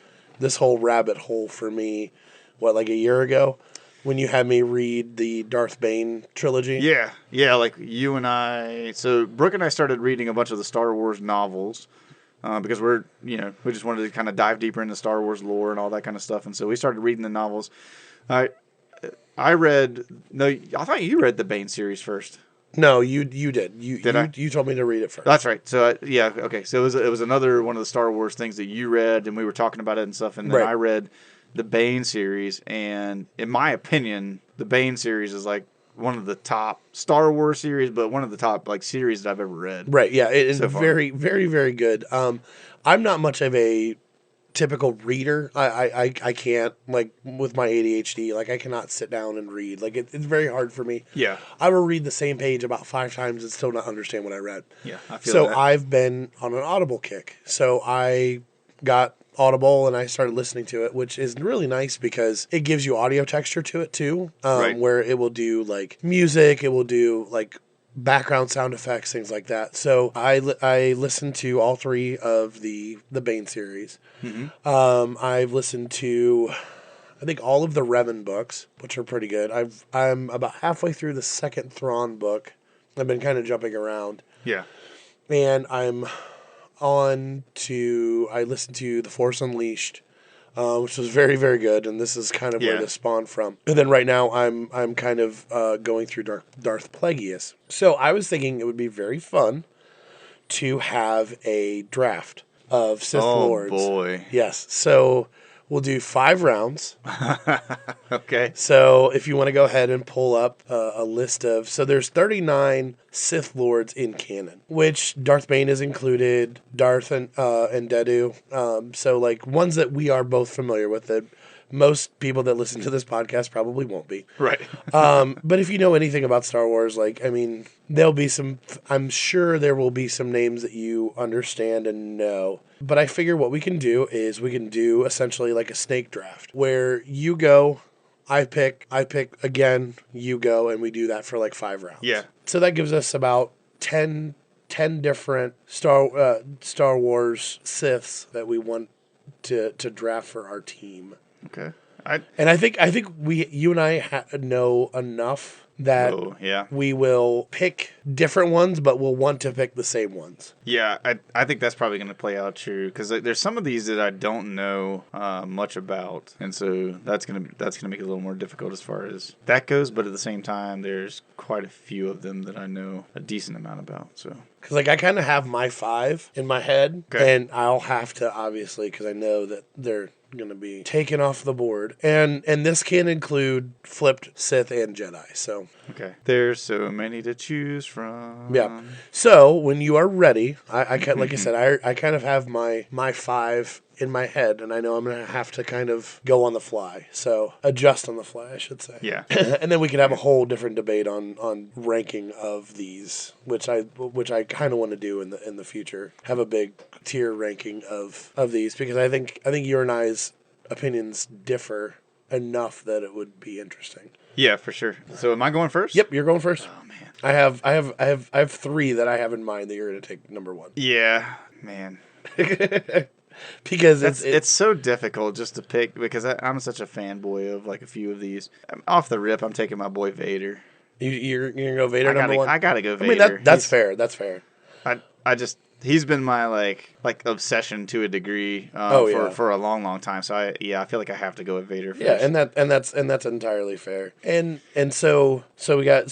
whole rabbit hole for me, like a year ago, when you had me read the Darth Bane trilogy. Yeah, like you and I. So Brooke and I started reading a bunch of the Star Wars novels. Because we just wanted to kind of dive deeper into Star Wars lore and all that kind of stuff, and so we started reading the novels. I thought you read the Bane series first. No, you did. You told me to read it first. That's right. So okay. So it was another one of the Star Wars things that you read, and we were talking about it and stuff, and then Right. I read the Bane series, and in my opinion, the Bane series is like one of the top Star Wars series, but one of the top series that I've ever read. Right, yeah, it is so far. very, very, very good. I'm not much of a typical reader. I can't, with my ADHD, I cannot sit down and read. It's very hard for me. Yeah. I will read the same page about 5 times and still not understand what I read. Yeah, I feel so that. I've been on an Audible kick. So I got Audible and I started listening to it, which is really nice because it gives you audio texture to it too, Right. where it will do music, it will do background sound effects, things like that. So I listened to all 3 of the Bane series. Mm-hmm. I've listened to, I think, all of the Revan books, which are pretty good. I'm about halfway through the second Thrawn book. I've been kind of jumping around. Yeah. And I listened to The Force Unleashed, which was very, very good, and this is kind of where this spawned from. And then right now I'm kind of going through Darth Plagueis. So I was thinking it would be very fun to have a draft of Sith Lords. Oh boy. Yes. So we'll do 5 rounds. Okay. So if you want to go ahead and pull up a list of... So there's 39 Sith Lords in canon, which Darth Bane is included, Darth and Dedu. So ones that we are both familiar with that most people that listen to this podcast probably won't be. Right. But if you know anything about Star Wars, there'll be some... I'm sure there will be some names that you understand and know. But I figure what we can do is we can do essentially a snake draft where you go, I pick again, you go, and we do that for 5 rounds. Yeah. So that gives us about 10 different Star Wars Siths that we want to draft for our team. Okay. And I think you and I know enough that we will pick different ones, but we'll want to pick the same ones. Yeah, I think that's probably going to play out true because there's some of these that I don't know much about, and so that's gonna make it a little more difficult as far as that goes. But at the same time, there's quite a few of them that I know a decent amount about. So because I kind of have my 5 in my head, and I'll have to obviously because I know that they're going to be taken off the board, and this can include flipped Sith and Jedi. So okay, there's so many to choose from. Yeah. So when you are ready, I like I said, I kind of have my 5 in my head, and I know I'm going to have to kind of go on the fly. So adjust on the fly, I should say. Yeah. And then we could have a whole different debate on ranking of these, which I kind of want to do in the future. Have a big tier ranking of these because I think you and I's opinions differ enough that it would be interesting. Yeah, for sure. So am I going first? Yep, you're going first. Oh man. I have 3 that I have in mind that you're going to take number 1. Yeah, man. Because it's so difficult just to pick because I'm such a fanboy of a few of these. Off the rip, I'm taking my boy Vader. You're gonna go Vader number 1. I gotta go Vader. I mean that's fair. That's fair. I just he's been my like obsession to a degree for a long time. So I feel like I have to go with Vader first. Yeah, and that's entirely fair. And so we got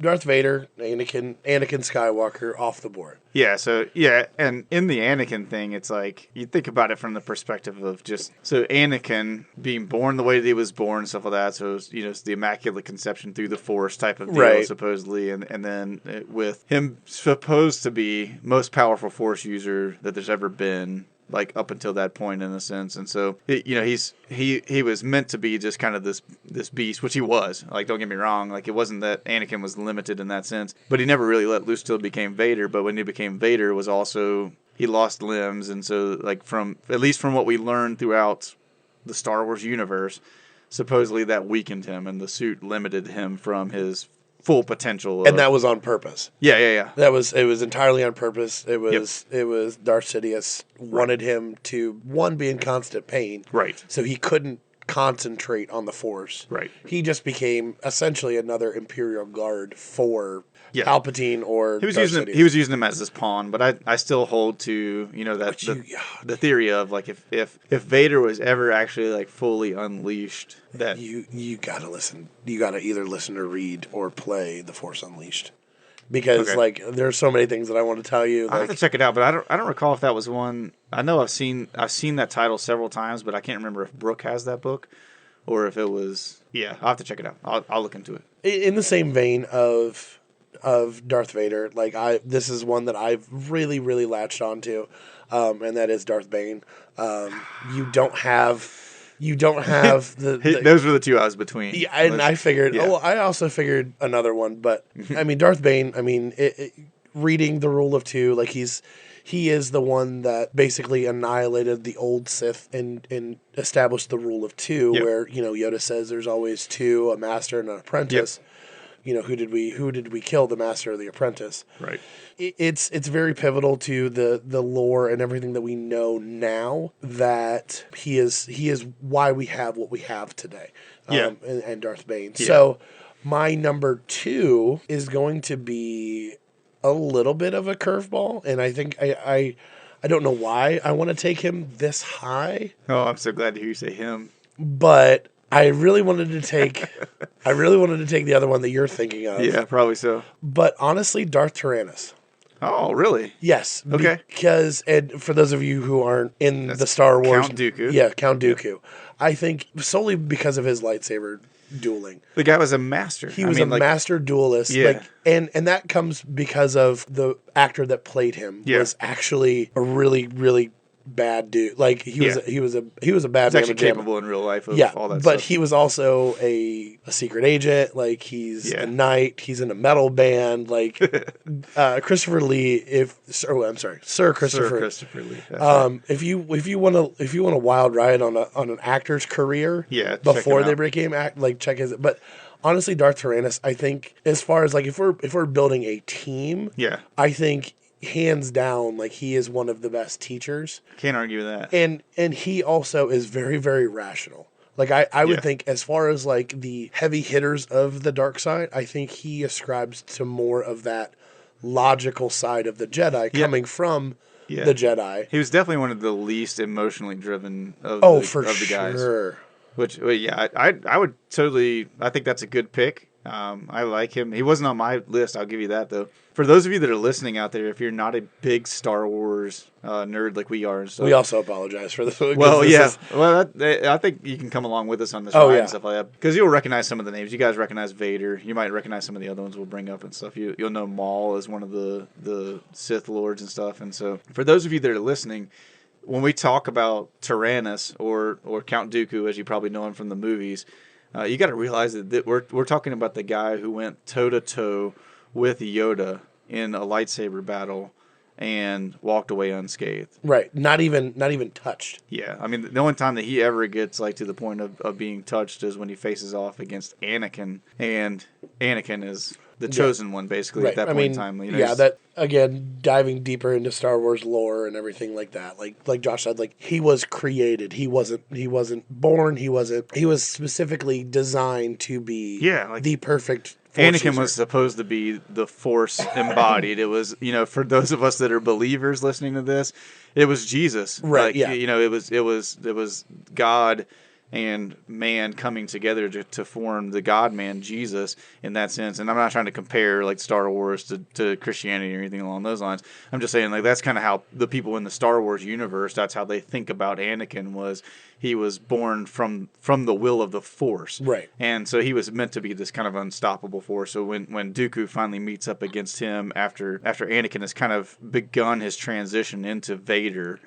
Darth Vader, Anakin Skywalker off the board. Yeah, so yeah, and in the Anakin thing, it's like you think about it from the perspective of just so Anakin being born the way that he was born and stuff like that. So it was, it's the Immaculate Conception through the Force type of deal, Right. supposedly, and then with him supposed to be most powerful Force user that there's ever been. Like up until that point, in a sense, and so he was meant to be just kind of this beast, which he was. Like, don't get me wrong, like it wasn't that Anakin was limited in that sense, but he never really let loose till he became Vader. But when he became Vader, it was also he lost limbs, and so like at least from what we learned throughout the Star Wars universe, supposedly that weakened him, and the suit limited him from his full potential. And that was on purpose. Yeah. It was entirely on purpose. It was Darth Sidious wanted him to be in constant pain. Right. So he couldn't concentrate on the Force. Right. He just became essentially another Imperial Guard for Palpatine or he was Darth using Sidious. he was using him as his pawn, but I still hold to the theory of like if Vader was ever actually like fully unleashed, that you gotta listen. You gotta either listen or read or play The Force Unleashed, because like there's so many things that I want to tell you. I have to check it out, but I don't recall if that was one. I know I've seen that title several times, but I can't remember if Brooke has that book or if it was. Yeah, I'll have to check it out. I'll look into it. In the same vein of Darth Vader, like this is one that I've really, really latched onto, and that is Darth Bane. You don't have the those were the two I was between. Yeah, and I figured. Yeah. Oh, I also figured another one, but I mean Darth Bane. I mean, reading the Rule of Two, like he is the one that basically annihilated the old Sith and established the Rule of Two, where Yoda says there's always two, a master and an apprentice. Who did we kill, the master or the apprentice? Right. It's very pivotal to the lore and everything that we know now, that he is why we have what we have today. And Darth Bane. Yeah. So my number 2 is going to be a little bit of a curveball, and I think I don't know why I want to take him this high. Oh, I'm so glad to hear you say him. But I really wanted to take the other one that you're thinking of. Yeah, probably so. But honestly, Darth Tyrannus. Oh, really? Yes. Okay. Because, and for those of you who aren't in the Star Wars, Count Dooku. Yeah, Count Dooku. Yep. I think solely because of his lightsaber dueling. The guy was a master. He was a master duelist. Yeah. And that comes because of the actor that played him was actually a really, really bad dude. Like he was a bad He's man. actually capable in real life of all that stuff. But he was also a secret agent. Like he's a knight. He's in a metal band. Like Christopher Lee. Sir Christopher Lee. If you want a wild ride on an actor's career, before they became check his. But honestly, Darth Tyrannus, I think, as far as like if we're building a team, I think, hands down, like he is one of the best teachers. Can't argue with that. And he also is very, very rational. Like I would think, as far as like the heavy hitters of the dark side, I think he ascribes to more of that logical side of the Jedi coming from the Jedi. He was definitely one of the least emotionally driven of the guys. Which I would totally. I think that's a good pick. I like him. He wasn't on my list. I'll give you that though. For those of you that are listening out there, if you're not a big Star Wars nerd like we are, and stuff, we also apologize for this. Well, I think you can come along with us on this ride and stuff like that, because you'll recognize some of the names. You guys recognize Vader. You might recognize some of the other ones we'll bring up and stuff. You'll know Maul as one of the Sith Lords and stuff. And so, for those of you that are listening, when we talk about Tyrannus or Count Dooku, as you probably know him from the movies, you got to realize that we're talking about the guy who went toe to toe with Yoda in a lightsaber battle and walked away unscathed. Right. Not even touched. Yeah. I mean, the only time that he ever gets like to the point of being touched is when he faces off against Anakin, and Anakin is the chosen one basically at that point in time. That again, diving deeper into Star Wars lore and everything like that. Like Josh said, like he was created. He wasn't born. He was specifically designed to be the perfect Force Anakin user. was supposed to be the Force embodied. It was, for those of us that are believers listening to this, it was Jesus. Right. Like, it was God and man coming together to form the God-man, Jesus, in that sense. And I'm not trying to compare like Star Wars to Christianity or anything along those lines. I'm just saying like that's kind of how the people in the Star Wars universe, that's how they think about Anakin, was he was born from the will of the Force. Right. And so he was meant to be this kind of unstoppable force. So when Dooku finally meets up against him after Anakin has kind of begun his transition into Vader,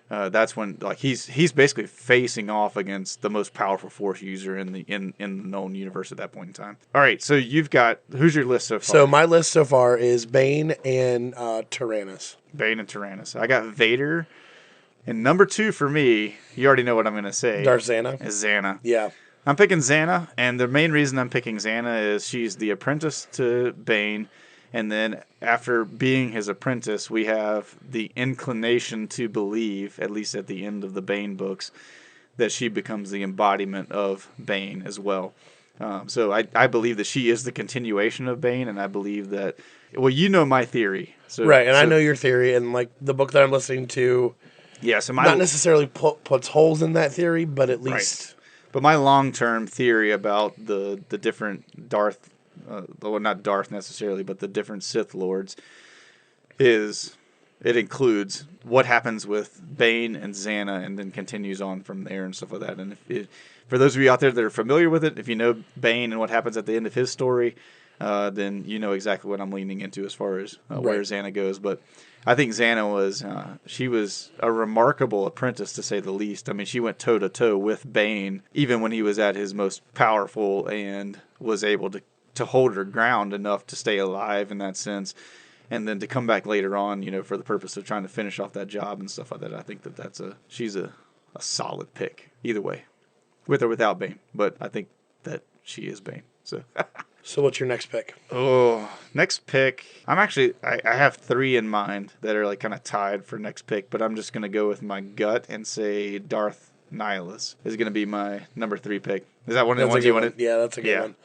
that's when like he's basically facing off against the most powerful Force user in the known universe at that point in time. All right, so who's your list so far? So my list so far is Bane and Tyrannus. Bane and Tyrannus. I got Vader, and number 2 for me. You already know what I'm going to say. Darth Xana. Is Xana. Yeah. I'm picking Xana, and the main reason I'm picking Xana is she's the apprentice to Bane. And then after being his apprentice, we have the inclination to believe, at least at the end of the Bane books, that she becomes the embodiment of Bane as well. So I believe that she is the continuation of Bane, and I believe that, well, you know my theory. Right, and I know your theory, and like the book that I'm listening to, yeah, so not necessarily puts holes in that theory, but at least... Right. But my long-term theory about the different Darth... well, not Darth necessarily, but the different Sith Lords, it includes what happens with Bane and Xana, and then continues on from there and stuff like that. And for those of you out there that are familiar with it, if you know Bane and what happens at the end of his story, then you know exactly what I'm leaning into as far as where Xana goes. But I think Xana she was a remarkable apprentice, to say the least. I mean, she went toe-to-toe with Bane, even when he was at his most powerful, and was able to hold her ground enough to stay alive in that sense, and then to come back later on, for the purpose of trying to finish off that job and stuff like that. I think she's a solid pick either way, with or without Bane. But I think that she is Bane. So, So what's your next pick? Oh, next pick. I have 3 in mind that are like kind of tied for next pick, but I'm just gonna go with my gut and say Darth Nihilus is gonna be my number 3 pick. Is that one of the ones you wanted? Yeah, that's a good one.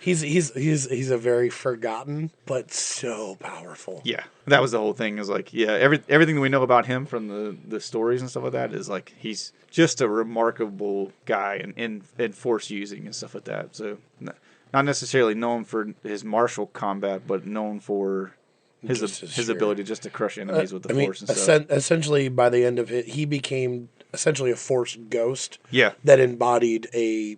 He's a very forgotten but so powerful. Yeah, that was the whole thing. Is like, yeah, everything that we know about him from the stories and stuff like that is like he's just a remarkable guy in force using and stuff like that. So not necessarily known for his martial combat, but known for his ability just to crush enemies with the force and stuff. Essentially, by the end of it, he became essentially a force ghost. Yeah, that embodied a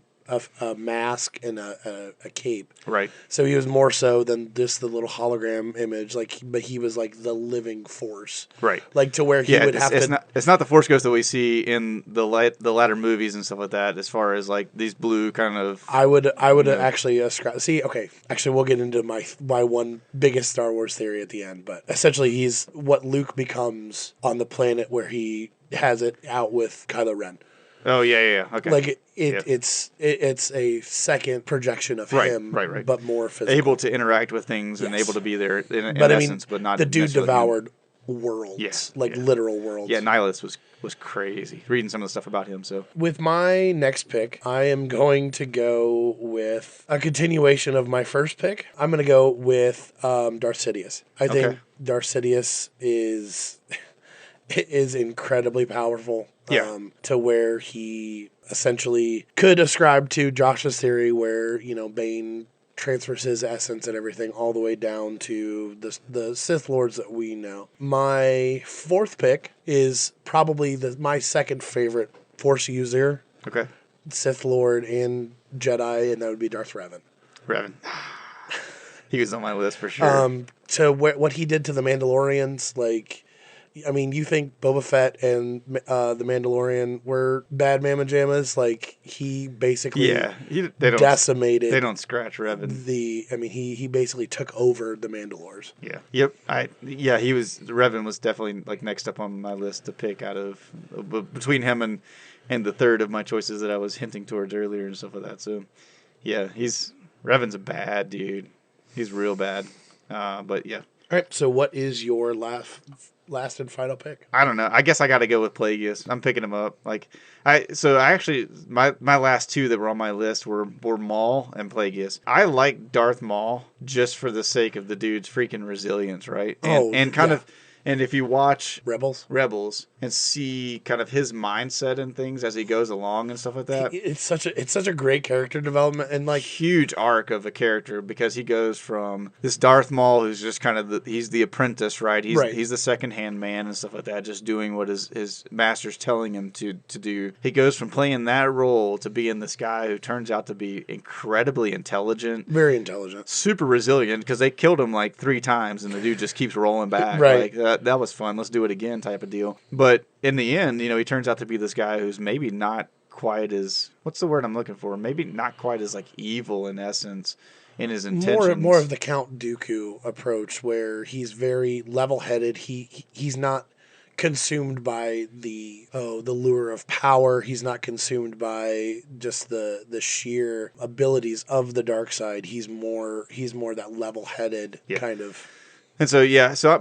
mask and a cape. Right. So he was more so than just the little hologram image, but he was like the living force. Right. Like to where he would have to... It's not the Force Ghost that we see in the latter movies and stuff like that, as far as like these blue kind of... I would actually ascribe... See, okay, actually we'll get into my one biggest Star Wars theory at the end, but essentially he's what Luke becomes on the planet where he has it out with Kylo Ren. Oh yeah, okay. Like it's a second projection of him, right, but more physical, able to interact with things and able to be there in but essence, but not the dude devoured him. worlds, literal worlds. Yeah, Nihilus was crazy. Reading some of the stuff about him. So with my next pick, I am going to go with a continuation of my first pick. I'm going to go with Darth Sidious. I think Darth Sidious is incredibly powerful. To where he essentially could ascribe to Josh's theory where, Bane transfers his essence and everything all the way down to the Sith Lords that we know. My 4th pick is probably my second favorite Force user. Okay. Sith Lord and Jedi, and that would be Darth Revan. Revan. He was on my list for sure. To what he did to the Mandalorians, like... I mean, you think Boba Fett and the Mandalorian were bad mamma jammas? Like, he basically decimated... They don't scratch Revan. He basically took over the Mandalores. Yeah. Yep. Revan was definitely, like, next up on my list to pick out of... between him and the third of my choices that I was hinting towards earlier and stuff like that. So, yeah, Revan's a bad dude. He's real bad. But, yeah. All right, so what is your last and final pick? I don't know. I guess I got to go with Plagueis. I'm picking him up. My last 2 that were on my list were Maul and Plagueis. I like Darth Maul just for the sake of the dude's freaking resilience, right? And if you watch Rebels, and see kind of his mindset and things as he goes along and stuff like that. It's such a great character development, and like Huge arc of a character, because he goes from this Darth Maul who's just kind of he's the apprentice, right? He's the second-hand man and stuff like that, just doing what his master's telling him to do. He goes from playing that role to being this guy who turns out to be incredibly intelligent, very intelligent, super resilient, because they killed him like 3 times and the dude just keeps rolling back. Right. Like that was fun. Let's do it again type of deal. But in the end, he turns out to be this guy who's maybe not quite as, what's the word I'm looking for? Maybe not quite as like evil in essence in his intentions. More of the Count Dooku approach, where he's very level-headed. He's not consumed by the lure of power. He's not consumed by just the sheer abilities of the dark side. He's more that level-headed kind of. And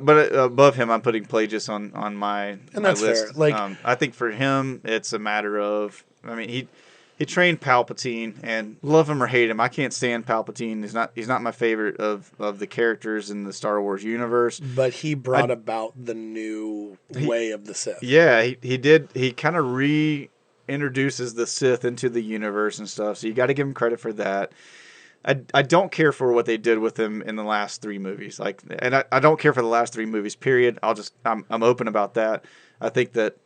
but above him, I'm putting Plagueis on my that's list. fair. Like, I think for him, it's a matter of, he trained Palpatine, and love him or hate him, I can't stand Palpatine. He's not my favorite of the characters in the Star Wars universe. But he brought about the new way of the Sith. Yeah, he did. He kind of reintroduces the Sith into the universe and stuff. So you got to give him credit for that. I don't care for what they did with him in the last 3 movies. I don't care for the last 3 movies, period. I'm open about that. I think that,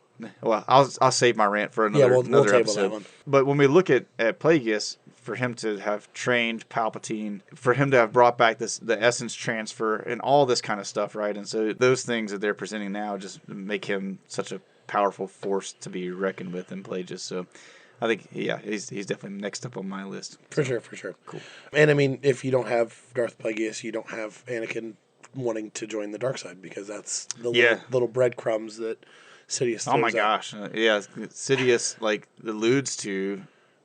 well, I'll save my rant for another we'll table episode. that one. But when we look at Plagueis, for him to have trained Palpatine, for him to have brought back the essence transfer and all this kind of stuff, right? And so those things that they're presenting now just make him such a powerful force to be reckoned with in Plagueis. So I think, he's definitely next up on my list. For sure. Cool. And if you don't have Darth Plagueis, you don't have Anakin wanting to join the dark side, because that's the little breadcrumbs that Sidious throws Oh my out. gosh. Sidious alludes to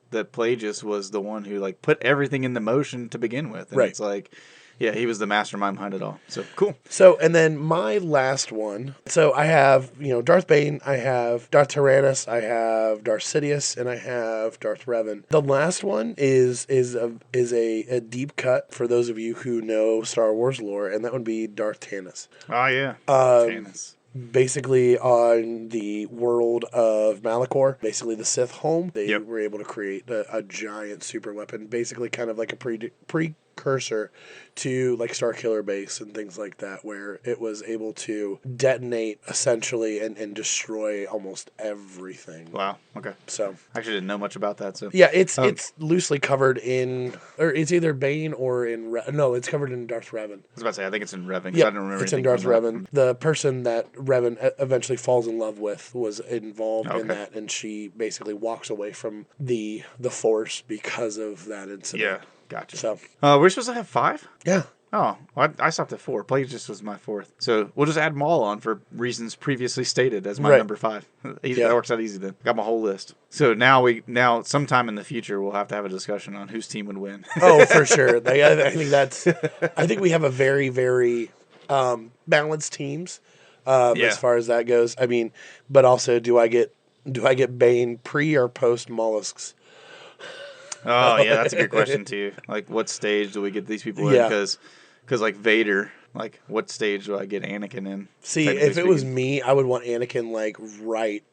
that Plagueis was the one who put everything into motion to begin with. And it's like, he was the mastermind behind it all. So cool. So, and then my last one. So I have, Darth Bane, I have Darth Tyrannus, I have Darth Sidious, and I have Darth Revan. The last one is a deep cut for those of you who know Star Wars lore, and that would be Darth Tannis. Oh yeah. Tannis. Basically, on the world of Malachor, basically the Sith home, they were able to create a giant super weapon, basically kind of like a precursor to Starkiller Base and things like that, where it was able to detonate essentially and destroy almost everything. Wow. Okay. So I actually didn't know much about that. So yeah, it's loosely covered in, or it's either Bane or in it's covered in Darth Revan. I was about to say, I think it's in Revan. Yeah, I don't remember. it's in Darth Revan. The person that Revan eventually falls in love with was involved in that, and she basically walks away from the Force because of that incident. Yeah, gotcha. So we're supposed to have 5? yeah. Oh, well, I stopped at 4. Plagueis was my 4th. So we'll just add them all on for reasons previously stated as my number 5. That works out easy then. Got my whole list. So now sometime in the future we'll have to have a discussion on whose team would win. Oh, for sure. I think we have a very, very balanced teams as far as that goes. But also, do I get Bane pre or post mollusks? Oh yeah, that's a good question too. What stage do we get these people in? Because Vader, what stage do I get Anakin in? See, if it was me, I would want Anakin right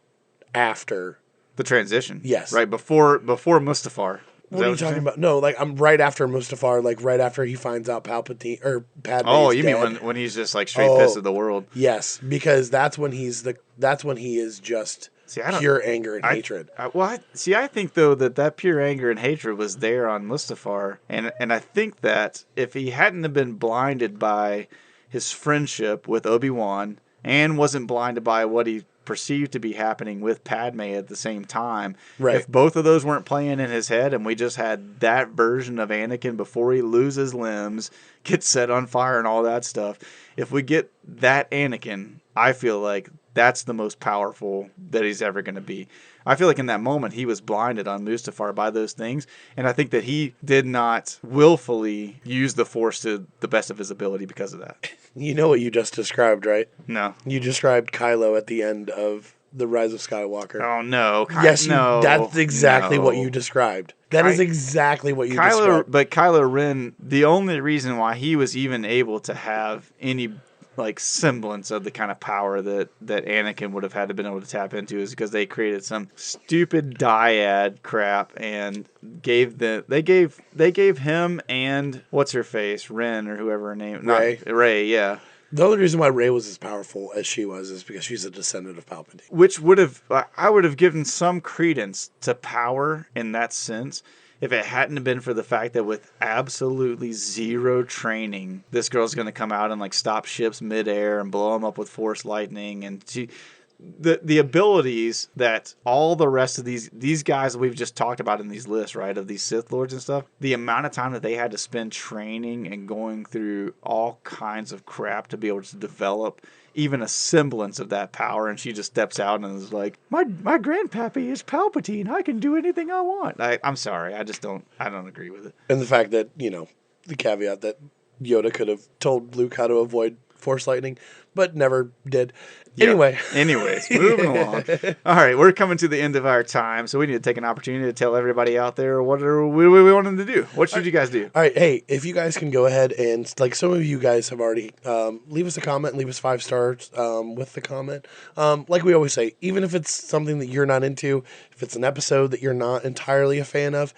after the transition. Yes, right before Mustafar. What are you talking about? No, I'm right after Mustafar, right after he finds out Palpatine or Padme. Oh, you dead. mean when he's just straight pissed at the world? Yes, because that's when he is just pure anger and hatred. I think though that pure anger and hatred was there on Mustafar, and I think that if he hadn't have been blinded by his friendship with Obi-Wan and wasn't blinded by what he perceived to be happening with Padme at the same time, if both of those weren't playing in his head and we just had that version of Anakin before he loses limbs, gets set on fire and all that stuff, if we get that Anakin, I feel like that's the most powerful that he's ever going to be. I feel like in that moment he was blinded on Mustafar by those things, and I think that he did not willfully use the Force to the best of his ability because of that. You know what you just described, right? No. You described Kylo at the end of The Rise of Skywalker. Oh, no. Yes, that's exactly what you described. That is exactly what you described. But Kylo Ren, the only reason why he was even able to have any like semblance of the kind of power that Anakin would have had to been able to tap into, is because they created some stupid dyad crap and they gave him and what's her face, Ren or whoever her name, Rey, yeah. The only reason why Rey was as powerful as she was is because she's a descendant of Palpatine. Which I would have given some credence to power in that sense if it hadn't been for the fact that with absolutely zero training, this girl's going to come out and like stop ships midair and blow them up with force lightning, and the abilities that all the rest of these guys that we've just talked about in these lists, right, of these Sith Lords and stuff, the amount of time that they had to spend training and going through all kinds of crap to be able to develop even a semblance of that power, and she just steps out and is like, my grandpappy is Palpatine, I can do anything I want. I'm sorry, I don't agree with it. And the fact that, the caveat that Yoda could have told Luke how to avoid force lightning, but never did. Yeah. Anyways, moving along. All right, we're coming to the end of our time, so we need to take an opportunity to tell everybody out there what we want them to do. What should you guys do? All right, hey, if you guys can go ahead and, like some of you guys have already, leave us a comment and leave us 5 stars with the comment. Like we always say, even if it's something that you're not into, if it's an episode that you're not entirely a fan of,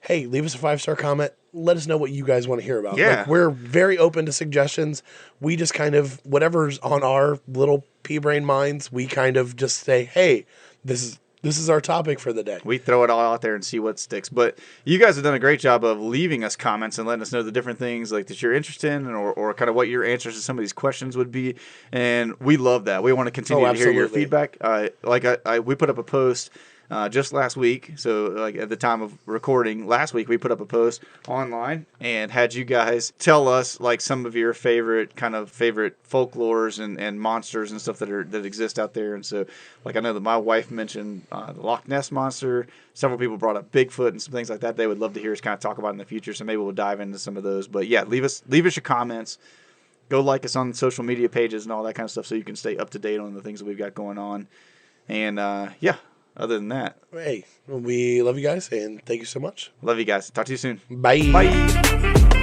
hey, leave us a 5-star comment. Let us know what you guys want to hear about. Yeah. Like, we're very open to suggestions. We just kind of, whatever's on our little pea-brain minds, we kind of just say, hey, this is our topic for the day. We throw it all out there and see what sticks. But you guys have done a great job of leaving us comments and letting us know the different things like that you're interested in, or kind of what your answers to some of these questions would be. And we love that. We want to continue to hear your feedback. We put up a post just last week, so like at the time of recording last week, we put up a post online and had you guys tell us like some of your favorite folklores and monsters and stuff that exist out there. And so, like, I know that my wife mentioned the Loch Ness monster. Several people brought up Bigfoot and some things like that. They would love to hear us kind of talk about in the future. So maybe we'll dive into some of those. But yeah, leave us your comments. Go like us on social media pages and all that kind of stuff, so you can stay up to date on the things that we've got going on. And yeah. Other than that, hey, we love you guys, and thank you so much. Love you guys. Talk to you soon. Bye. Bye.